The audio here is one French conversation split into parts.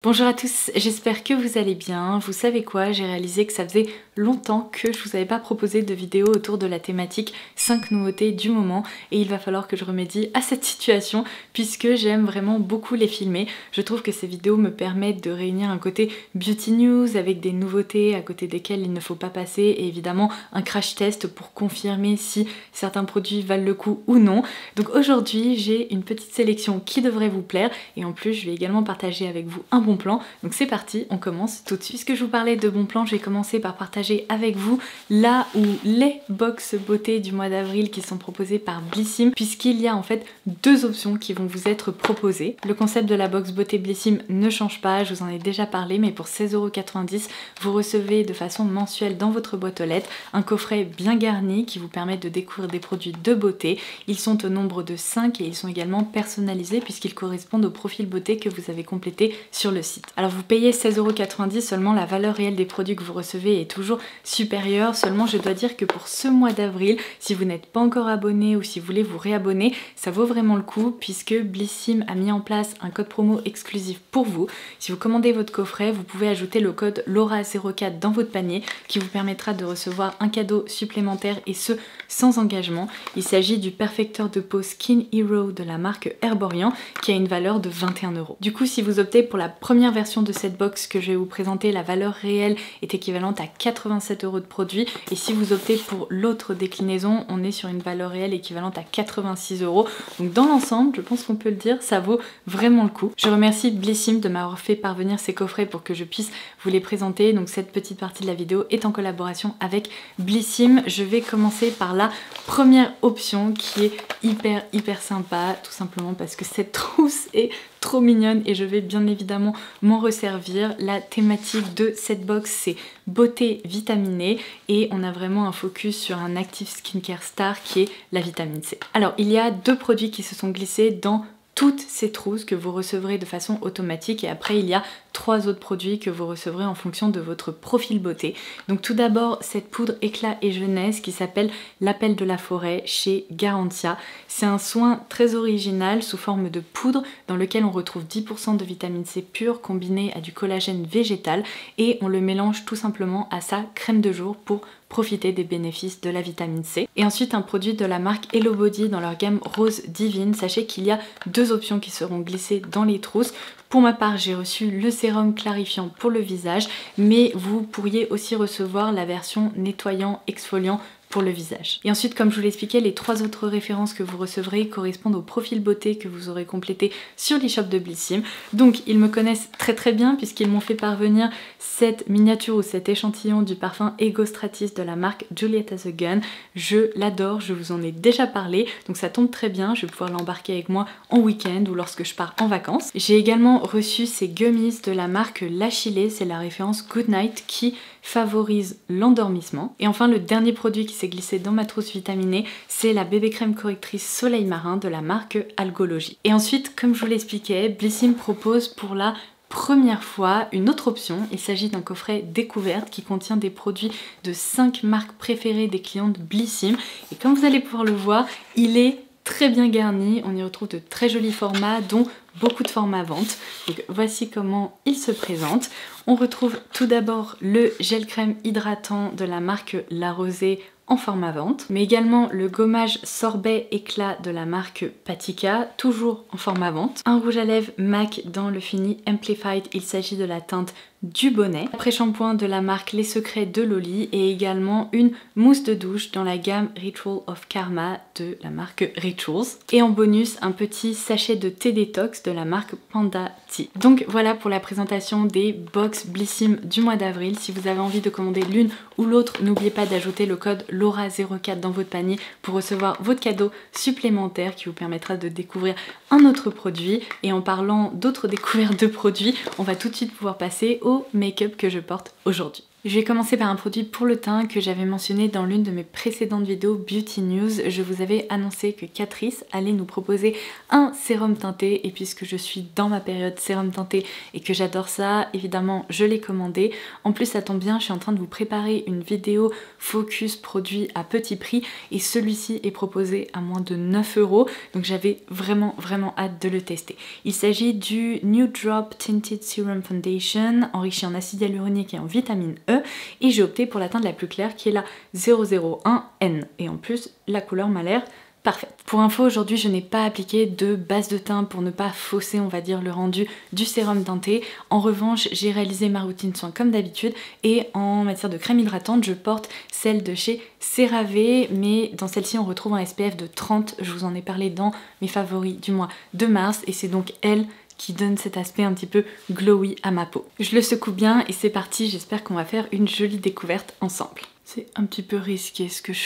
Bonjour à tous, j'espère que vous allez bien. Vous savez quoi, j'ai réalisé que ça faisait longtemps que je vous avais pas proposé de vidéo autour de la thématique 5 nouveautés du moment et il va falloir que je remédie à cette situation puisque j'aime vraiment beaucoup les filmer. Je trouve que ces vidéos me permettent de réunir un côté beauty news avec des nouveautés à côté desquelles il ne faut pas passer et évidemment un crash test pour confirmer si certains produits valent le coup ou non. Donc aujourd'hui j'ai une petite sélection qui devrait vous plaire et en plus je vais également partager avec vous un bon plan. Donc c'est parti, on commence tout de suite. Puisque je vous parlais de bon plan, je vais commencer par partager avec vous là où les box beauté du mois d'avril qui sont proposées par Blissim, puisqu'il y a en fait deux options qui vont vous être proposées. Le concept de la box beauté Blissim ne change pas, je vous en ai déjà parlé, mais pour 16,90 €, vous recevez de façon mensuelle dans votre boîte aux lettres un coffret bien garni qui vous permet de découvrir des produits de beauté. Ils sont au nombre de 5 et ils sont également personnalisés puisqu'ils correspondent au profil beauté que vous avez complété sur le site. Alors vous payez 16,90 €, seulement la valeur réelle des produits que vous recevez est toujours supérieure. Seulement je dois dire que pour ce mois d'avril, si vous n'êtes pas encore abonné ou si vous voulez vous réabonner, ça vaut vraiment le coup puisque Blissim a mis en place un code promo exclusif pour vous. Si vous commandez votre coffret, vous pouvez ajouter le code LAURA04 dans votre panier qui vous permettra de recevoir un cadeau supplémentaire et ce sans engagement. Il s'agit du perfecteur de peau Skin Hero de la marque Herborian qui a une valeur de 21 €. Du coup, si vous optez pour la première version de cette box que je vais vous présenter, la valeur réelle est équivalente à 87 € de produit et si vous optez pour l'autre déclinaison, on est sur une valeur réelle équivalente à 86 €. Donc dans l'ensemble, je pense qu'on peut le dire, ça vaut vraiment le coup. Je remercie Blissim de m'avoir fait parvenir ces coffrets pour que je puisse vous les présenter. Donc cette petite partie de la vidéo est en collaboration avec Blissim. Je vais commencer par la première option qui est hyper sympa, tout simplement parce que cette trousse est trop mignonne et je vais bien évidemment m'en resservir. La thématique de cette box c'est beauté vitaminée et on a vraiment un focus sur un active skincare star qui est la vitamine C. Alors il y a deux produits qui se sont glissés dans toutes ces trousses que vous recevrez de façon automatique et après il y a 3 autres produits que vous recevrez en fonction de votre profil beauté. Donc tout d'abord cette poudre éclat et jeunesse qui s'appelle l'appel de la forêt chez Garantia. C'est un soin très original sous forme de poudre dans lequel on retrouve 10% de vitamine C pure combinée à du collagène végétal et on le mélange tout simplement à sa crème de jour pour profiter des bénéfices de la vitamine C. Et ensuite un produit de la marque Hello Body dans leur gamme Rose Divine. Sachez qu'il y a deux options qui seront glissées dans les trousses. Pour ma part, j'ai reçu le sérum clarifiant pour le visage, mais vous pourriez aussi recevoir la version nettoyant exfoliant pour le visage. Et ensuite, comme je vous l'expliquais, les 3 autres références que vous recevrez correspondent au profil beauté que vous aurez complété sur l'e-shop de Blissim. Donc ils me connaissent très bien puisqu'ils m'ont fait parvenir cette miniature ou cet échantillon du parfum Ego Stratis de la marque Julieta The Gun. Je l'adore, je vous en ai déjà parlé, donc ça tombe très bien, je vais pouvoir l'embarquer avec moi en week-end ou lorsque je pars en vacances. J'ai également reçu ces gummies de la marque L'Achillée, c'est la référence Goodnight qui favorise l'endormissement. Et enfin le dernier produit qui s'est glissé dans ma trousse vitaminée, c'est la bébé crème correctrice Soleil Marin de la marque Algologie. Et ensuite, comme je vous l'expliquais, Blissim propose pour la première fois une autre option. Il s'agit d'un coffret découverte qui contient des produits de 5 marques préférées des clientes Blissim. Et comme vous allez pouvoir le voir, il est très bien garni, on y retrouve de très jolis formats dont beaucoup de formats vente. Donc voici comment il se présente. On retrouve tout d'abord le gel crème hydratant de la marque La Rosée en format vente, mais également le gommage sorbet éclat de la marque Patika, toujours en format vente. Un rouge à lèvres MAC dans le fini Amplified, il s'agit de la teinte du bonnet. Après-shampoing de la marque Les Secrets de Loli et également une mousse de douche dans la gamme Ritual of Karma de la marque Rituals. Et en bonus, un petit sachet de thé détox de la marque Panda Tea. Donc voilà pour la présentation des box Blissim du mois d'avril. Si vous avez envie de commander l'une ou l'autre, n'oubliez pas d'ajouter le code LAURA04 dans votre panier pour recevoir votre cadeau supplémentaire qui vous permettra de découvrir un autre produit. Et en parlant d'autres découvertes de produits, on va tout de suite pouvoir passer au make-up que je porte aujourd'hui. Je vais commencer par un produit pour le teint que j'avais mentionné dans l'une de mes précédentes vidéos Beauty News. Je vous avais annoncé que Catrice allait nous proposer un sérum teinté et puisque je suis dans ma période sérum teinté et que j'adore ça, évidemment je l'ai commandé. En plus ça tombe bien, je suis en train de vous préparer une vidéo focus produit à petit prix et celui-ci est proposé à moins de 9 €, donc j'avais vraiment hâte de le tester. Il s'agit du New Drop Tinted Serum Foundation enrichi en acide hyaluronique et en vitamine E. Et j'ai opté pour la teinte la plus claire qui est la 001N et en plus la couleur m'a l'air parfaite. Pour info, aujourd'hui je n'ai pas appliqué de base de teint pour ne pas fausser on va dire le rendu du sérum teinté. En revanche j'ai réalisé ma routine soin comme d'habitude et en matière de crème hydratante je porte celle de chez CeraVe, mais dans celle-ci on retrouve un SPF de 30, je vous en ai parlé dans mes favoris du mois de mars et c'est donc elle qui donne cet aspect un petit peu glowy à ma peau. Je le secoue bien et c'est parti, j'espère qu'on va faire une jolie découverte ensemble. C'est un petit peu risqué ce que je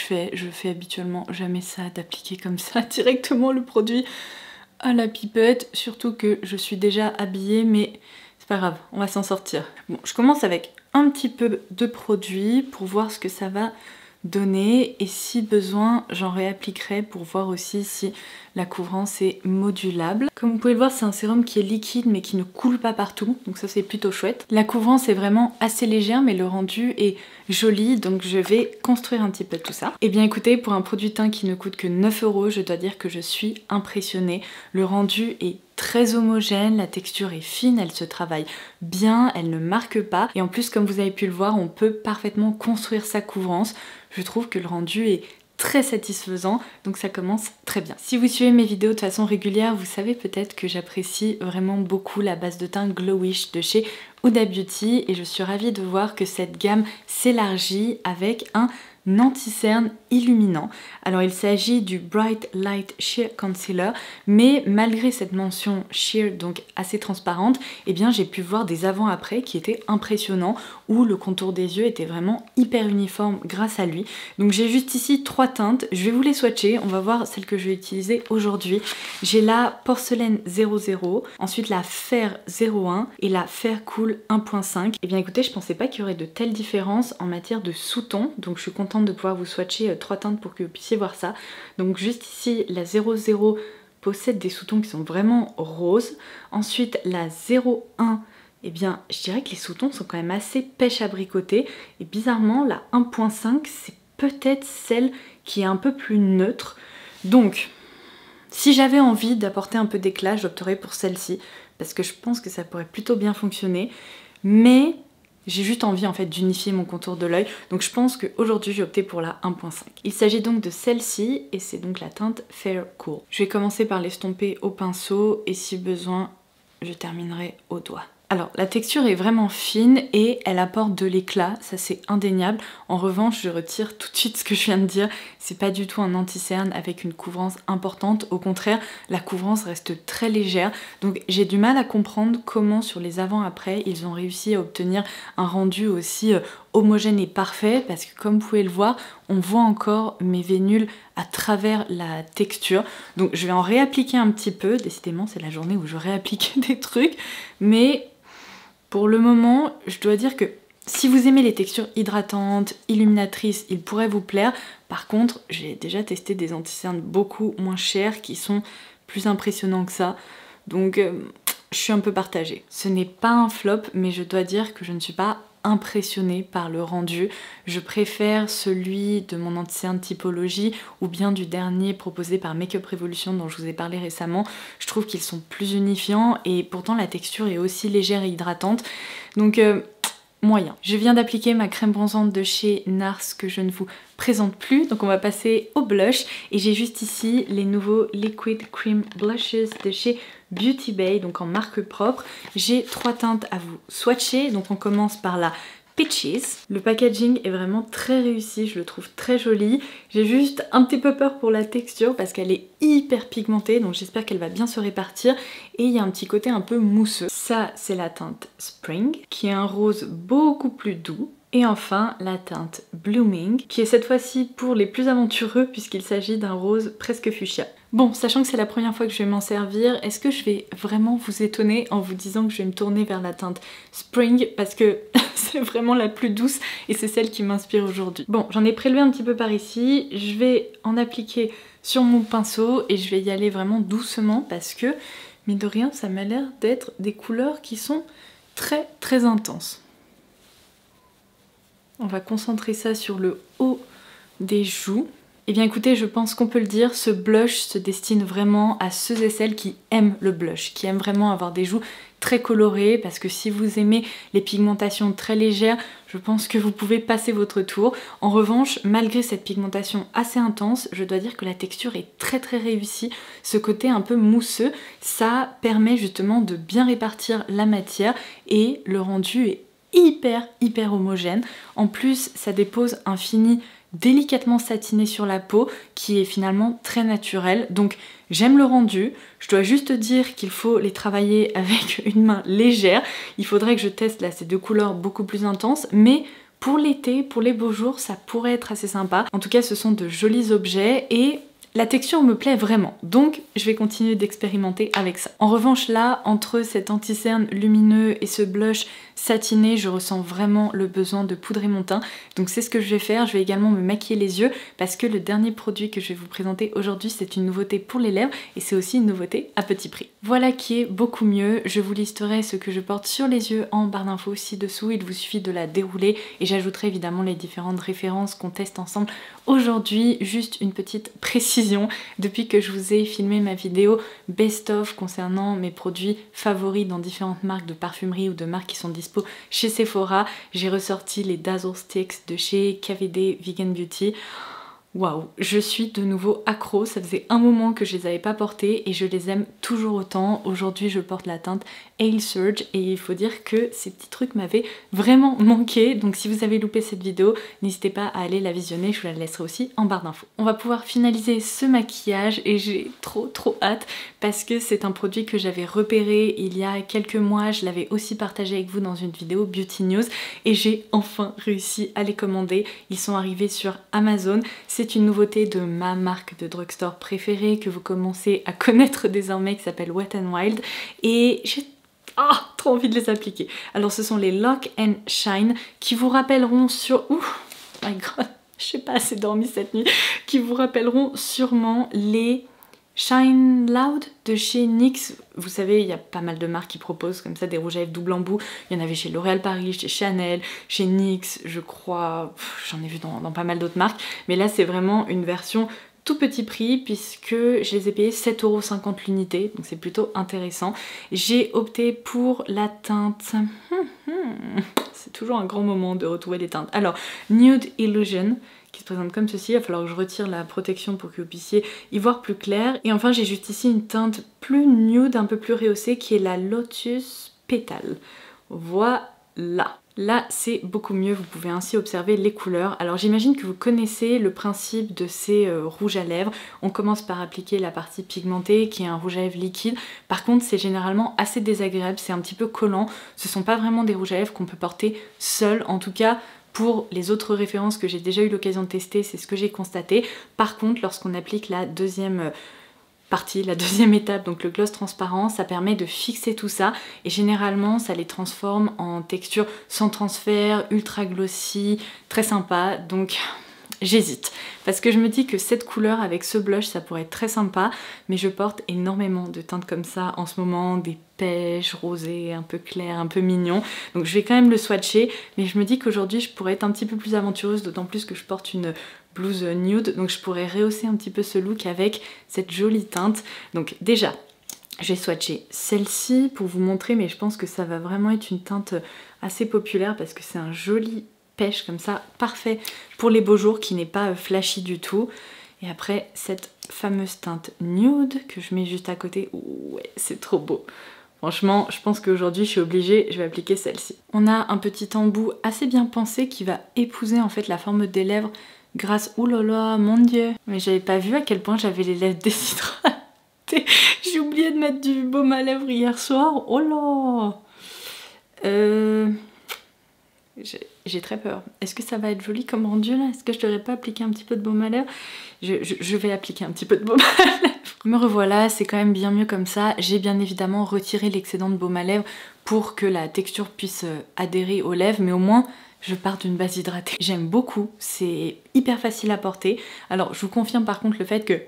fais habituellement jamais ça, d'appliquer comme ça directement le produit à la pipette, surtout que je suis déjà habillée, mais c'est pas grave, on va s'en sortir. Bon, je commence avec un petit peu de produit pour voir ce que ça va donner et si besoin j'en réappliquerai pour voir aussi si la couvrance est modulable. Comme vous pouvez le voir c'est un sérum qui est liquide mais qui ne coule pas partout, donc ça c'est plutôt chouette. La couvrance est vraiment assez légère mais le rendu est joli, donc je vais construire un petit peu tout ça. Et bien écoutez, pour un produit teint qui ne coûte que 9 €, je dois dire que je suis impressionnée. Le rendu est très homogène, la texture est fine, elle se travaille bien, elle ne marque pas et en plus comme vous avez pu le voir on peut parfaitement construire sa couvrance. Je trouve que le rendu est très satisfaisant, donc ça commence très bien. Si vous suivez mes vidéos de façon régulière, vous savez peut-être que j'apprécie vraiment beaucoup la base de teint Glowish de chez Huda Beauty et je suis ravie de voir que cette gamme s'élargit avec un anti-cerne illuminant. Alors il s'agit du Bright Light Sheer Concealer, mais malgré cette mention sheer donc assez transparente, eh bien j'ai pu voir des avant-après qui étaient impressionnants, où le contour des yeux était vraiment hyper uniforme grâce à lui. Donc j'ai juste ici 3 teintes, je vais vous les swatcher, on va voir celle que je vais utiliser aujourd'hui. J'ai la Porcelaine 00, ensuite la Fair 01 et la Fair Cool 1.5. Et bien écoutez, je pensais pas qu'il y aurait de telles différences en matière de sous-ton, donc je suis contente de pouvoir vous swatcher 3 teintes pour que vous puissiez voir ça. Donc juste ici la 00 possède des sous-tons qui sont vraiment roses. Ensuite la 01, eh bien je dirais que les sous-tons sont quand même assez pêche abricotée. Et bizarrement la 1.5 c'est peut-être celle qui est un peu plus neutre. Donc si j'avais envie d'apporter un peu d'éclat, j'opterais pour celle-ci parce que je pense que ça pourrait plutôt bien fonctionner. Mais j'ai juste envie en fait d'unifier mon contour de l'œil, donc je pense qu'aujourd'hui j'ai opté pour la 1.5. Il s'agit donc de celle-ci et c'est donc la teinte Fair Cool. Je vais commencer par l'estomper au pinceau et si besoin je terminerai au doigt. Alors la texture est vraiment fine et elle apporte de l'éclat, ça c'est indéniable. En revanche je retire tout de suite ce que je viens de dire, c'est pas du tout un anti-cerne avec une couvrance importante, au contraire la couvrance reste très légère, donc j'ai du mal à comprendre comment sur les avant-après ils ont réussi à obtenir un rendu aussi homogène et parfait, parce que comme vous pouvez le voir on voit encore mes vénules à travers la texture, donc je vais en réappliquer un petit peu, décidément c'est la journée où je réapplique des trucs, mais pour le moment, je dois dire que si vous aimez les textures hydratantes, illuminatrices, il pourrait vous plaire. Par contre, j'ai déjà testé des anti-cernes beaucoup moins chers qui sont plus impressionnants que ça. Donc, je suis un peu partagée. Ce n'est pas un flop, mais je dois dire que je ne suis pas impressionnée par le rendu. Je préfère celui de mon anti-cerne Typologie ou bien du dernier proposé par Makeup Revolution dont je vous ai parlé récemment. Je trouve qu'ils sont plus unifiants et pourtant la texture est aussi légère et hydratante. Donc moyen. Je viens d'appliquer ma crème bronzante de chez NARS que je ne vous présente plus, donc on va passer au blush et j'ai juste ici les nouveaux Liquid Cream Blushes de chez Beauty Bay, donc en marque propre. J'ai 3 teintes à vous swatcher, donc on commence par la Peaches. Le packaging est vraiment très réussi, je le trouve très joli. J'ai juste un petit peu peur pour la texture parce qu'elle est hyper pigmentée, donc j'espère qu'elle va bien se répartir. Et il y a un petit côté un peu mousseux. Ça, c'est la teinte Spring, qui est un rose beaucoup plus doux. Et enfin, la teinte Blooming, qui est cette fois-ci pour les plus aventureux puisqu'il s'agit d'un rose presque fuchsia. Bon, sachant que c'est la première fois que je vais m'en servir, est-ce que je vais vraiment vous étonner en vous disant que je vais me tourner vers la teinte Spring parce que c'est vraiment la plus douce et c'est celle qui m'inspire aujourd'hui. Bon, j'en ai prélevé un petit peu par ici, je vais en appliquer sur mon pinceau et je vais y aller vraiment doucement parce que, mine de rien, ça m'a l'air d'être des couleurs qui sont très très intenses. On va concentrer ça sur le haut des joues. Eh bien écoutez, je pense qu'on peut le dire, ce blush se destine vraiment à ceux et celles qui aiment le blush, qui aiment vraiment avoir des joues très colorées, parce que si vous aimez les pigmentations très légères, je pense que vous pouvez passer votre tour. En revanche, malgré cette pigmentation assez intense, je dois dire que la texture est très très réussie. Ce côté un peu mousseux, ça permet justement de bien répartir la matière et le rendu est hyper homogène. En plus, ça dépose un fini délicatement satiné sur la peau qui est finalement très naturel. Donc j'aime le rendu, je dois juste dire qu'il faut les travailler avec une main légère. Il faudrait que je teste là ces deux couleurs beaucoup plus intenses, mais pour l'été, pour les beaux jours, ça pourrait être assez sympa. En tout cas, ce sont de jolis objets et la texture me plaît vraiment, donc je vais continuer d'expérimenter avec ça. En revanche là, entre cet anti-cerne lumineux et ce blush satiné, je ressens vraiment le besoin de poudrer mon teint. Donc c'est ce que je vais faire, je vais également me maquiller les yeux parce que le dernier produit que je vais vous présenter aujourd'hui, c'est une nouveauté pour les lèvres et c'est aussi une nouveauté à petit prix. Voilà qui est beaucoup mieux, je vous listerai ce que je porte sur les yeux en barre d'infos ci-dessous, il vous suffit de la dérouler et j'ajouterai évidemment les différentes références qu'on teste ensemble aujourd'hui. Juste une petite précision, depuis que je vous ai filmé ma vidéo best of concernant mes produits favoris dans différentes marques de parfumerie ou de marques qui sont dispo chez Sephora, j'ai ressorti les Dazzle Sticks de chez KVD Vegan Beauty. Waouh, je suis de nouveau accro, ça faisait un moment que je les avais pas portés et je les aime toujours autant. Aujourd'hui je porte la teinte Ale Surge et il faut dire que ces petits trucs m'avaient vraiment manqué. Donc si vous avez loupé cette vidéo, n'hésitez pas à aller la visionner, je vous la laisserai aussi en barre d'infos. On va pouvoir finaliser ce maquillage et j'ai trop hâte parce que c'est un produit que j'avais repéré il y a quelques mois. Je l'avais aussi partagé avec vous dans une vidéo Beauty News et j'ai enfin réussi à les commander. Ils sont arrivés sur Amazon. C'est une nouveauté de ma marque de drugstore préférée que vous commencez à connaître désormais qui s'appelle Wet n Wild et j'ai trop envie de les appliquer. Alors ce sont les Lock and Shine qui vous rappelleront sur... Ouh, my god, je sais pas assez dormi cette nuit. Qui vous rappelleront sûrement les Shine Loud de chez NYX. Vous savez, il y a pas mal de marques qui proposent comme ça des rouges à lèvres double embout. Il y en avait chez L'Oréal Paris, chez Chanel, chez NYX, je crois. J'en ai vu dans pas mal d'autres marques. Mais là, c'est vraiment une version tout petit prix puisque je les ai payés 7,50€ l'unité. Donc c'est plutôt intéressant. J'ai opté pour la teinte... C'est toujours un grand moment de retrouver les teintes. Alors, Nude Illusion, qui se présente comme ceci. Il va falloir que je retire la protection pour que vous puissiez y voir plus clair. Et enfin j'ai juste ici une teinte plus nude, un peu plus rehaussée, qui est la Lotus Petal. Voilà. Là c'est beaucoup mieux, vous pouvez ainsi observer les couleurs. Alors j'imagine que vous connaissez le principe de ces rouges à lèvres. On commence par appliquer la partie pigmentée qui est un rouge à lèvres liquide. Par contre c'est généralement assez désagréable, c'est un petit peu collant. Ce sont pas vraiment des rouges à lèvres qu'on peut porter seul, en tout cas pour les autres références que j'ai déjà eu l'occasion de tester, c'est ce que j'ai constaté. Par contre, lorsqu'on applique la deuxième partie, la deuxième étape, donc le gloss transparent, ça permet de fixer tout ça et généralement ça les transforme en texture sans transfert, ultra glossy, très sympa. Donc j'hésite parce que je me dis que cette couleur avec ce blush ça pourrait être très sympa, mais je porte énormément de teintes comme ça en ce moment, des pêches rosées un peu claires, un peu mignon, donc je vais quand même le swatcher, mais je me dis qu'aujourd'hui je pourrais être un petit peu plus aventureuse, d'autant plus que je porte une blouse nude, donc je pourrais rehausser un petit peu ce look avec cette jolie teinte. Donc déjà je vais swatcher celle-ci pour vous montrer, mais je pense que ça va vraiment être une teinte assez populaire parce que c'est un joli pêche comme ça, parfait pour les beaux jours, qui n'est pas flashy du tout. Et après cette fameuse teinte nude que je mets juste à côté, ouais c'est trop beau. Franchement je pense qu'aujourd'hui je suis obligée, je vais appliquer celle-ci. On a un petit embout assez bien pensé qui va épouser en fait la forme des lèvres grâce... Ouh là là, mon dieu, mais j'avais pas vu à quel point j'avais les lèvres déshydratées. J'ai oublié de mettre du baume à lèvres hier soir, oh là. J'ai très peur. Est-ce que ça va être joli comme rendu là? Est-ce que je devrais pas appliquer un petit peu de baume à lèvres? Je vais appliquer un petit peu de baume à lèvres. Me revoilà, c'est quand même bien mieux comme ça. J'ai bien évidemment retiré l'excédent de baume à lèvres pour que la texture puisse adhérer aux lèvres, mais au moins je pars d'une base hydratée. J'aime beaucoup, c'est hyper facile à porter. Alors je vous confirme par contre le fait que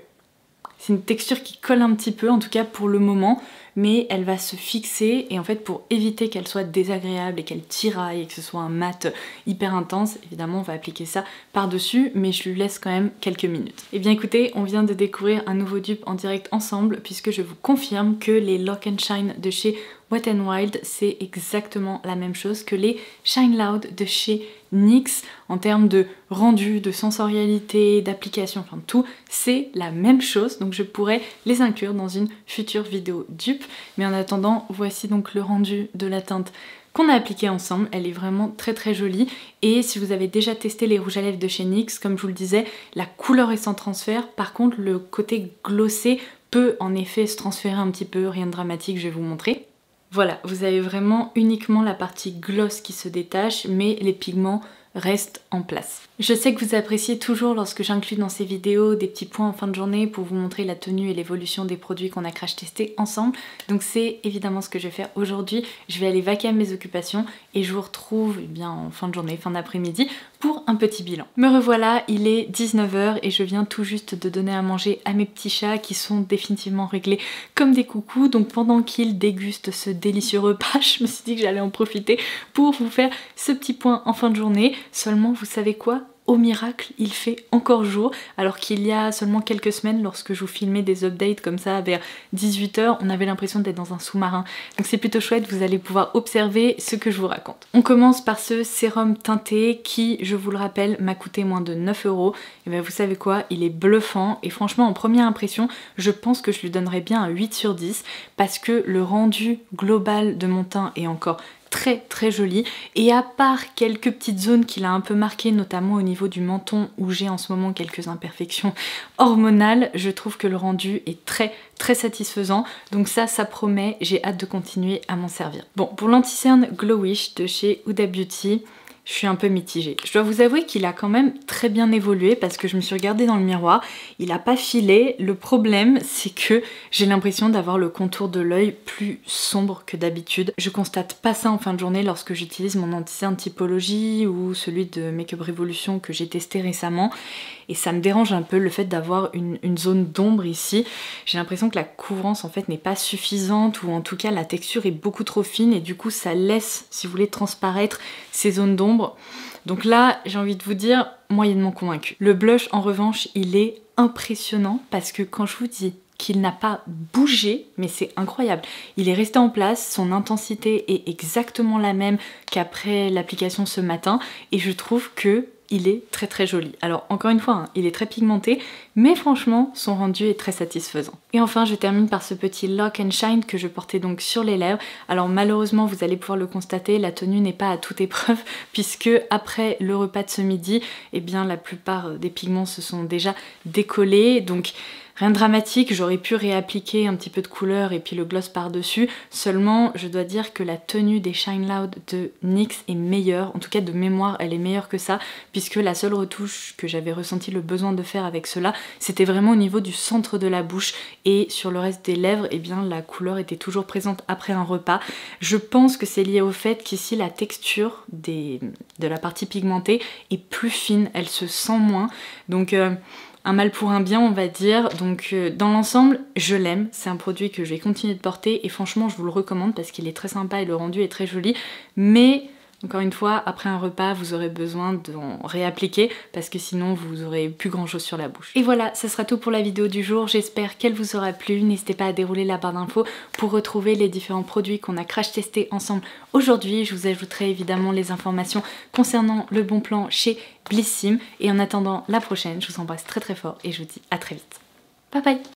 c'est une texture qui colle un petit peu, en tout cas pour le moment, mais elle va se fixer et en fait pour éviter qu'elle soit désagréable et qu'elle tiraille et que ce soit un mat hyper intense, évidemment on va appliquer ça par-dessus, mais je lui laisse quand même quelques minutes. Et bien écoutez, on vient de découvrir un nouveau dupe en direct ensemble puisque je vous confirme que les Lock and Shine de chez Wet n Wild, c'est exactement la même chose que les Shine Loud de chez NYX en termes de rendu, de sensorialité, d'application, enfin tout, c'est la même chose. Donc je pourrais les inclure dans une future vidéo dupe. Mais en attendant, voici donc le rendu de la teinte qu'on a appliqué ensemble. Elle est vraiment très très jolie. Et si vous avez déjà testé les rouges à lèvres de chez NYX, comme je vous le disais, la couleur est sans transfert. Par contre, le côté glossé peut en effet se transférer un petit peu, rien de dramatique, je vais vous montrer. Voilà, vous avez vraiment uniquement la partie gloss qui se détache, mais les pigments restent en place. Je sais que vous appréciez toujours lorsque j'inclus dans ces vidéos des petits points en fin de journée pour vous montrer la tenue et l'évolution des produits qu'on a crash testés ensemble. Donc c'est évidemment ce que je vais faire aujourd'hui. Je vais aller vaquer à mes occupations et je vous retrouve bien en fin de journée, fin d'après-midi pour un petit bilan. Me revoilà, il est 19 h et je viens tout juste de donner à manger à mes petits chats qui sont définitivement réglés comme des coucous. Donc pendant qu'ils dégustent ce délicieux repas, je me suis dit que j'allais en profiter pour vous faire ce petit point en fin de journée. Seulement, vous savez quoi ? Au miracle, il fait encore jour, alors qu'il y a seulement quelques semaines, lorsque je vous filmais des updates comme ça vers 18 h, on avait l'impression d'être dans un sous-marin. Donc c'est plutôt chouette, vous allez pouvoir observer ce que je vous raconte. On commence par ce sérum teinté qui, je vous le rappelle, m'a coûté moins de 9 €. Et bien vous savez quoi, il est bluffant et franchement en première impression, je pense que je lui donnerais bien un 8 sur 10 parce que le rendu global de mon teint est encore très très joli et à part quelques petites zones qu'il a un peu marquées, notamment au niveau du menton où j'ai en ce moment quelques imperfections hormonales, je trouve que le rendu est très très satisfaisant. Donc ça promet, j'ai hâte de continuer à m'en servir. Bon, pour l'anti-cerne Glowish de chez Huda Beauty, je suis un peu mitigée. Je dois vous avouer qu'il a quand même très bien évolué parce que je me suis regardée dans le miroir, il a pas filé. Le problème, c'est que j'ai l'impression d'avoir le contour de l'œil plus sombre que d'habitude. Je constate pas ça en fin de journée lorsque j'utilise mon anti-cerne Typologie ou celui de Makeup Revolution que j'ai testé récemment. Et ça me dérange un peu le fait d'avoir une zone d'ombre ici. J'ai l'impression que la couvrance en fait n'est pas suffisante ou en tout cas la texture est beaucoup trop fine et du coup ça laisse, si vous voulez, transparaître ces zones d'ombre. Donc là, j'ai envie de vous dire, moyennement convaincu. Le blush en revanche, il est impressionnant parce que quand je vous dis qu'il n'a pas bougé, mais c'est incroyable. Il est resté en place, son intensité est exactement la même qu'après l'application ce matin et je trouve que il est très très joli. Alors encore une fois, hein, il est très pigmenté, mais franchement, son rendu est très satisfaisant. Et enfin, je termine par ce petit Lock and Shine que je portais donc sur les lèvres. Alors malheureusement, vous allez pouvoir le constater, la tenue n'est pas à toute épreuve, puisque après le repas de ce midi, eh bien la plupart des pigments se sont déjà décollés, donc rien de dramatique, j'aurais pu réappliquer un petit peu de couleur et puis le gloss par-dessus. Seulement, je dois dire que la tenue des Shine Loud de NYX est meilleure. En tout cas, de mémoire, elle est meilleure que ça, puisque la seule retouche que j'avais ressenti le besoin de faire avec cela, c'était vraiment au niveau du centre de la bouche. Et sur le reste des lèvres, eh bien, la couleur était toujours présente après un repas. Je pense que c'est lié au fait qu'ici, la texture de la partie pigmentée est plus fine, elle se sent moins. Donc un mal pour un bien, on va dire. Donc dans l'ensemble, je l'aime. C'est un produit que je vais continuer de porter et franchement, je vous le recommande parce qu'il est très sympa et le rendu est très joli. Mais encore une fois, après un repas, vous aurez besoin d'en réappliquer parce que sinon, vous aurez plus grand chose sur la bouche. Et voilà, ça sera tout pour la vidéo du jour. J'espère qu'elle vous aura plu. N'hésitez pas à dérouler la barre d'infos pour retrouver les différents produits qu'on a crash testés ensemble aujourd'hui. Je vous ajouterai évidemment les informations concernant le bon plan chez Blissim. Et en attendant la prochaine, je vous embrasse très très fort et je vous dis à très vite. Bye bye!